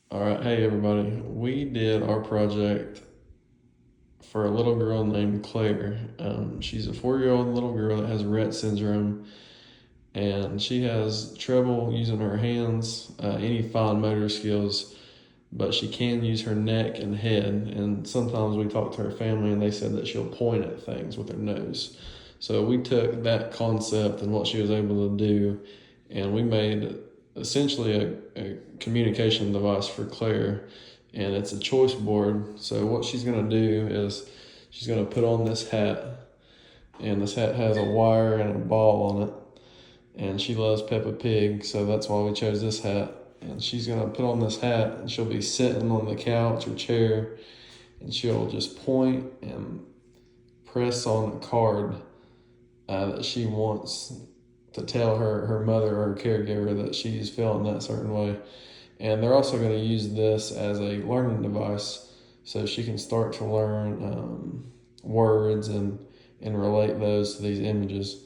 All right, hey everybody. We did our project for a little girl named Claire. She's a 4-year-old little girl that has Rett syndrome, and she has trouble using her hands, any fine motor skills, but she can use her neck and head. And sometimes we talk to her family, and they said that she'll point at things with her nose. So we took that concept and what she was able to do, and we made essentially a communication device for Claire, and it's a choice board. So what she's going to do is she's going to put on this hat, and this hat has a wire and a ball on it, and she loves Peppa Pig, so that's why we chose this hat. And she's going to put on this hat, and she'll be sitting on the couch or chair, and she'll just point and press on a card that she wants to tell her mother or her caregiver that she's feeling that certain way. And they're also going to use this as a learning device so she can start to learn words and relate those to these images.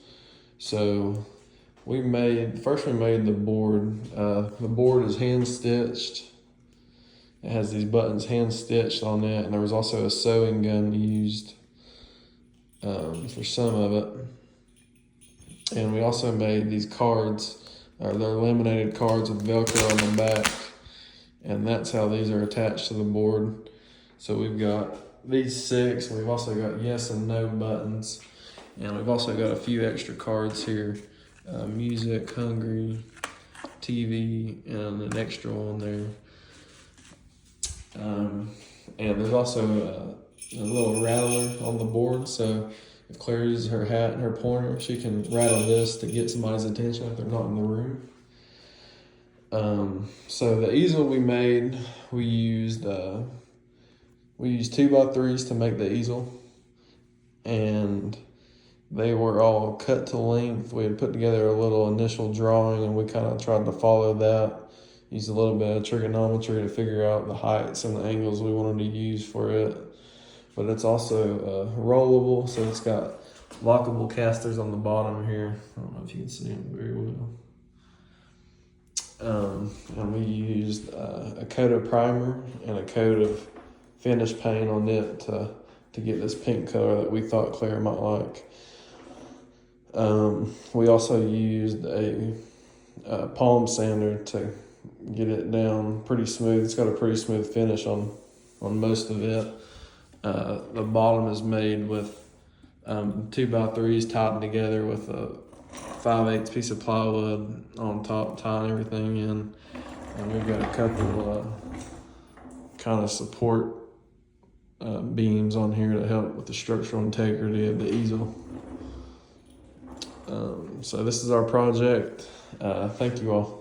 So we made the board. The board is hand stitched. It has these buttons hand stitched on it, and there was also a sewing gun used for some of it. And we also made these cards, they're laminated cards with Velcro on the back, and that's how these are attached to the board. So we've got these 6, we've also got yes and no buttons, and we've also got a few extra cards here, music, hungry, TV, and an extra one there. And there's also a little rattler on the board, so if Claire uses her hat and her pointer, she can rattle this to get somebody's attention if they're not in the room. So the easel we made, we used 2x3s to make the easel, and they were all cut to length. We had put together a little initial drawing, and we kind of tried to follow that. Used a little bit of trigonometry to figure out the heights and the angles we wanted to use for it. But it's also rollable, so it's got lockable casters on the bottom here. I don't know if you can see them very well. And we used a coat of primer and a coat of finish paint on it to get this pink color that we thought Claire might like. We also used a palm sander to get it down pretty smooth. It's got a pretty smooth finish on most of it. The bottom is made with 2x3s tied together with a 5/8 piece of plywood on top, tying everything in. And we've got a couple kind of support beams on here to help with the structural integrity of the easel. So this is our project. Thank you all.